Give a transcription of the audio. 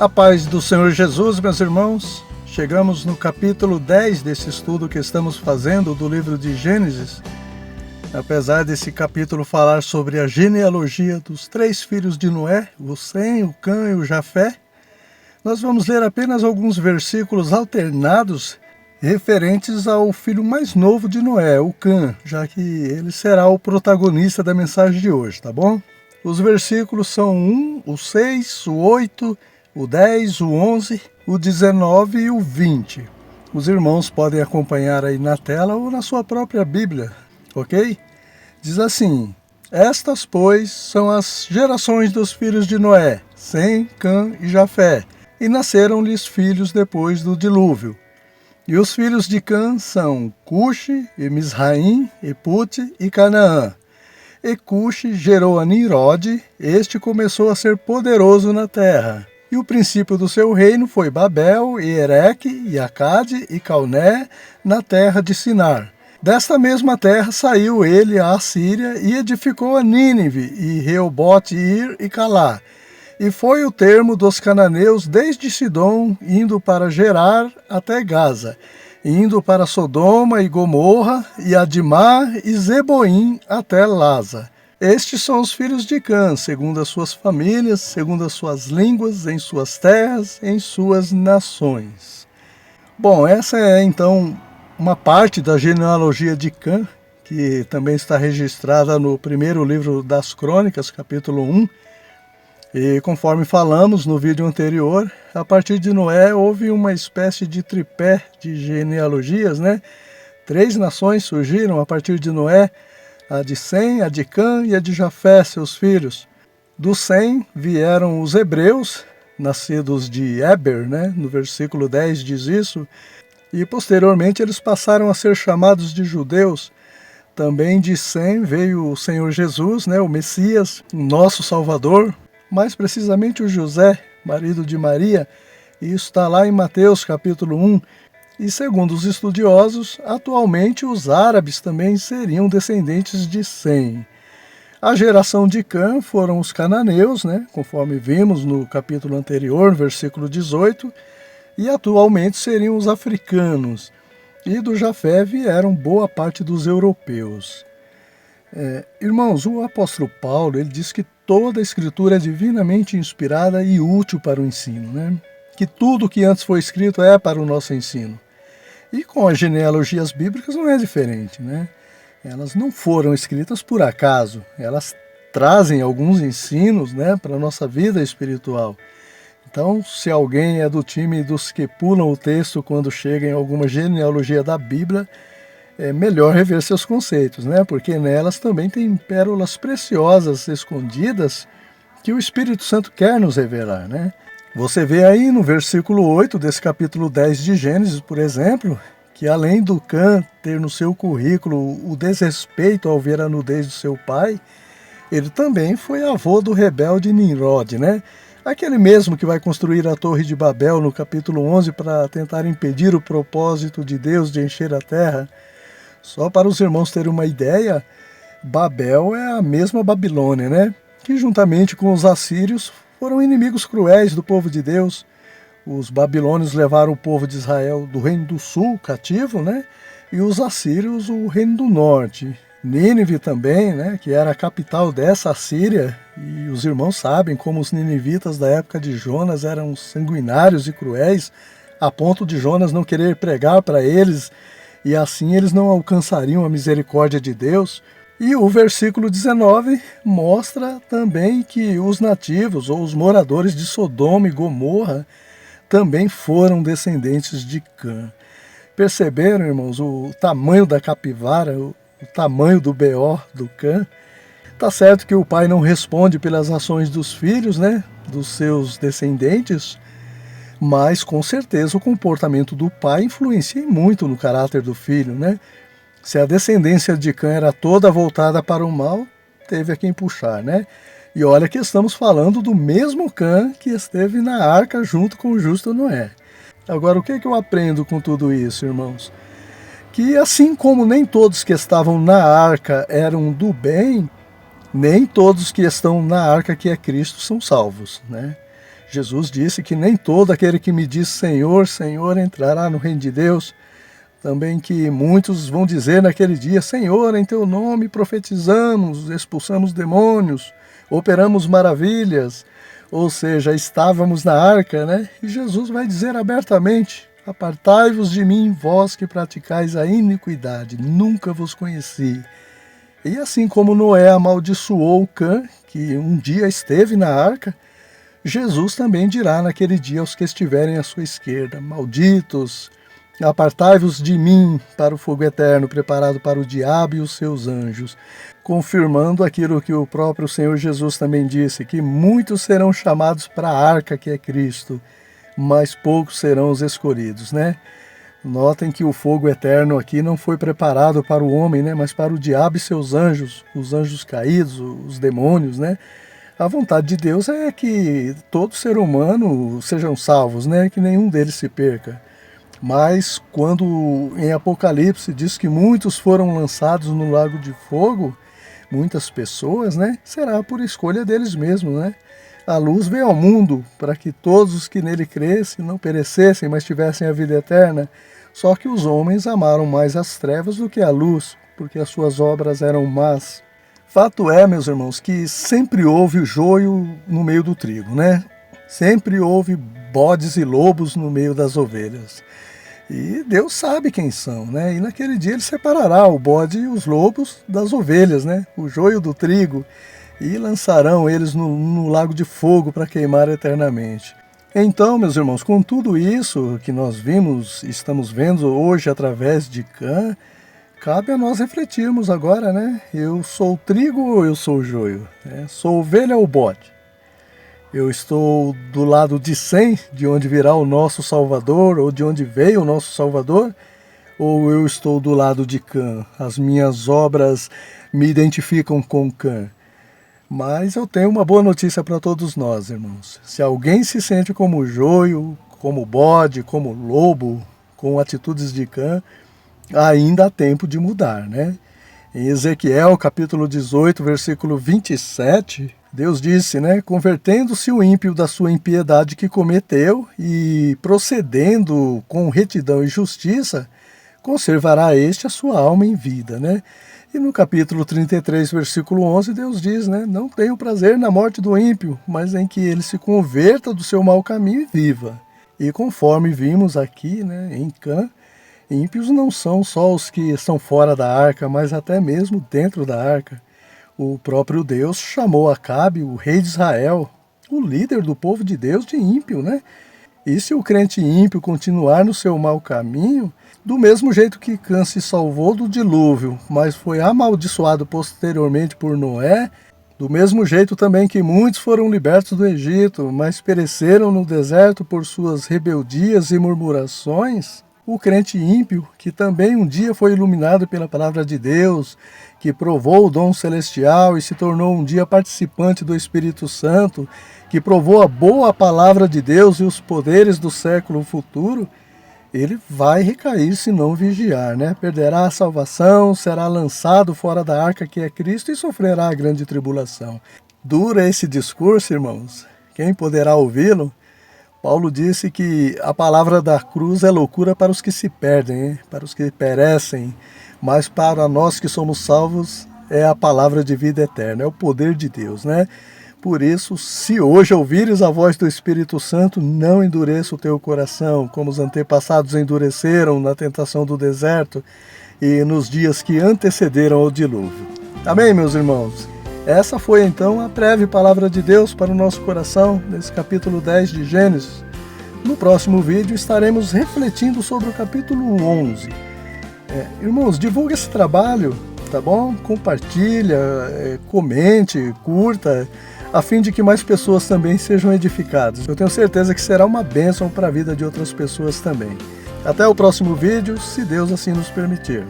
A paz do Senhor Jesus, meus irmãos. Chegamos no capítulo 10 desse estudo que estamos fazendo do livro de Gênesis. Apesar desse capítulo falar sobre a genealogia dos 3 filhos de Noé, o Sem, o Cã e o Jafé, nós vamos ler apenas alguns versículos alternados referentes ao filho mais novo de Noé, o Cã, já que ele será o protagonista da mensagem de hoje, tá bom? Os versículos são 1, o 6, o 8, o 10, o 11, o 19 e o 20. Os irmãos podem acompanhar aí na tela ou na sua própria Bíblia, ok? Diz assim: Estas, pois, são as gerações dos filhos de Noé, Sem, Cã e Jafé, e nasceram-lhes filhos depois do dilúvio. E os filhos de Cã são Cuxi, e Misraim, e Pute e Canaã. E Cuxi gerou a Nimrode, este começou a ser poderoso na terra. E o princípio do seu reino foi Babel, e Ereque, e Acade, e Calné, na terra de Sinar. Desta mesma terra saiu ele à Assíria, e edificou a Nínive, e Reobote, Ir e Calá. E foi o termo dos cananeus desde Sidom, indo para Gerar até Gaza, indo para Sodoma e Gomorra, e Adimá e Zeboim até Laza. Estes são os filhos de Cã, segundo as suas famílias, segundo as suas línguas, em suas terras, em suas nações. Bom, essa é então uma parte da genealogia de Cã, que também está registrada no primeiro livro das Crônicas, capítulo 1. E conforme falamos no vídeo anterior, a partir de Noé houve uma espécie de tripé de genealogias, né? 3 nações surgiram a partir de Noé, a de Sem, a de Cã e a de Jafé, seus filhos. Do Sem vieram os hebreus, nascidos de Éber, né? No versículo 10 diz isso, e posteriormente eles passaram a ser chamados de judeus. Também de Sem veio o Senhor Jesus, né? O Messias, o nosso Salvador, mais precisamente o José, marido de Maria, e isso está lá em Mateus capítulo 1. E segundo os estudiosos, atualmente os árabes também seriam descendentes de Sem. A geração de Cã foram os cananeus, né, conforme vimos no capítulo anterior, versículo 18, e atualmente seriam os africanos. E do Jafé vieram boa parte dos europeus. Irmãos, o apóstolo Paulo ele diz que toda a escritura é divinamente inspirada e útil para o ensino, né? Que tudo que antes foi escrito é para o nosso ensino. E com as genealogias bíblicas não é diferente, né? Elas não foram escritas por acaso, elas trazem alguns ensinos, né, para a nossa vida espiritual. Então, se alguém é do time dos que pulam o texto quando chega em alguma genealogia da Bíblia, é melhor rever seus conceitos, né? Porque nelas também tem pérolas preciosas escondidas que o Espírito Santo quer nos revelar, né? Você vê aí no versículo 8 desse capítulo 10 de Gênesis, por exemplo, que além do Cã ter no seu currículo o desrespeito ao ver a nudez do seu pai, ele também foi avô do rebelde Nimrod, né? Aquele mesmo que vai construir a Torre de Babel no capítulo 11 para tentar impedir o propósito de Deus de encher a terra. Só para os irmãos terem uma ideia, Babel é a mesma Babilônia, né? Que juntamente com os assírios foram inimigos cruéis do povo de Deus. Os babilônios levaram o povo de Israel do reino do sul cativo, né? E os assírios o reino do norte. Nínive também, né? Que era a capital dessa Assíria. E os irmãos sabem como os ninivitas da época de Jonas eram sanguinários e cruéis, a ponto de Jonas não querer pregar para eles, e assim eles não alcançariam a misericórdia de Deus. E o versículo 19 mostra também que os nativos, ou os moradores de Sodoma e Gomorra, também foram descendentes de Cã. Perceberam, irmãos, o tamanho da capivara, o tamanho do B.O. do Cã? Tá certo que o pai não responde pelas ações dos filhos, né, dos seus descendentes, mas com certeza o comportamento do pai influencia muito no caráter do filho, né? Se a descendência de Cã era toda voltada para o mal, teve a quem puxar, né? E olha que estamos falando do mesmo Cã que esteve na arca junto com o justo Noé. Agora, o que eu aprendo com tudo isso, irmãos? Que assim como nem todos que estavam na arca eram do bem, nem todos que estão na arca que é Cristo são salvos, né? Jesus disse que nem todo aquele que me diz Senhor, Senhor entrará no reino de Deus. Também que muitos vão dizer naquele dia, Senhor, em teu nome profetizamos, expulsamos demônios, operamos maravilhas, ou seja, estávamos na arca, né? E Jesus vai dizer abertamente, apartai-vos de mim, vós que praticais a iniquidade, nunca vos conheci. E assim como Noé amaldiçoou Cã, que um dia esteve na arca, Jesus também dirá naquele dia aos que estiverem à sua esquerda, malditos, apartai-vos de mim para o fogo eterno, preparado para o diabo e os seus anjos, confirmando aquilo que o próprio Senhor Jesus também disse, que muitos serão chamados para a arca que é Cristo, mas poucos serão os escolhidos, né? Notem que o fogo eterno aqui não foi preparado para o homem, né, mas para o diabo e seus anjos, os anjos caídos, os demônios, né? A vontade de Deus é que todo ser humano sejam salvos, né, que nenhum deles se perca. Mas quando em Apocalipse diz que muitos foram lançados no lago de fogo, muitas pessoas, né, será por escolha deles mesmos, né? A luz veio ao mundo para que todos os que nele crescem não perecessem, mas tivessem a vida eterna. Só que os homens amaram mais as trevas do que a luz, porque as suas obras eram más. Fato é, meus irmãos, que sempre houve o joio no meio do trigo, né? Sempre houve bodes e lobos no meio das ovelhas. E Deus sabe quem são, né? E naquele dia ele separará o bode e os lobos das ovelhas, né? O joio do trigo. E lançarão eles no lago de fogo para queimar eternamente. Então, meus irmãos, com tudo isso que nós vimos, estamos vendo hoje através de Cã, cabe a nós refletirmos agora, né? Eu sou o trigo ou eu sou o joio? Sou ovelha ou bode? Eu estou do lado de Sem, de onde virá o nosso Salvador, ou de onde veio o nosso Salvador? Ou eu estou do lado de Cã? As minhas obras me identificam com Cã. Mas eu tenho uma boa notícia para todos nós, irmãos. Se alguém se sente como joio, como bode, como lobo, com atitudes de Cã, ainda há tempo de mudar, né? Em Ezequiel, capítulo 18, versículo 27, Deus disse, né? Convertendo-se o ímpio da sua impiedade que cometeu e procedendo com retidão e justiça, conservará este a sua alma em vida, né? E no capítulo 33, versículo 11, Deus diz, né? Não tenho prazer na morte do ímpio, mas em que ele se converta do seu mau caminho e viva. E conforme vimos aqui, né, em Cã, ímpios não são só os que estão fora da arca, mas até mesmo dentro da arca. O próprio Deus chamou Acabe, o rei de Israel, o líder do povo de Deus, de ímpio, né? E se o crente ímpio continuar no seu mau caminho, do mesmo jeito que Cã se salvou do dilúvio, mas foi amaldiçoado posteriormente por Noé, do mesmo jeito também que muitos foram libertos do Egito, mas pereceram no deserto por suas rebeldias e murmurações, o crente ímpio, que também um dia foi iluminado pela palavra de Deus, que provou o dom celestial e se tornou um dia participante do Espírito Santo, que provou a boa palavra de Deus e os poderes do século futuro, ele vai recair se não vigiar, né? Perderá a salvação, será lançado fora da arca que é Cristo e sofrerá a grande tribulação. Dura esse discurso, irmãos? Quem poderá ouvi-lo? Paulo disse que a palavra da cruz é loucura para os que se perdem, hein? Para os que perecem, mas para nós que somos salvos é a palavra de vida eterna, é o poder de Deus, né? Por isso, se hoje ouvires a voz do Espírito Santo, não endureça o teu coração, como os antepassados endureceram na tentação do deserto e nos dias que antecederam ao dilúvio. Amém, meus irmãos? Essa foi então a breve palavra de Deus para o nosso coração, nesse capítulo 10 de Gênesis. No próximo vídeo estaremos refletindo sobre o capítulo 11. Irmãos, divulgue esse trabalho, tá bom? Compartilha, comente, curta, a fim de que mais pessoas também sejam edificadas. Eu tenho certeza que será uma bênção para a vida de outras pessoas também. Até o próximo vídeo, se Deus assim nos permitir.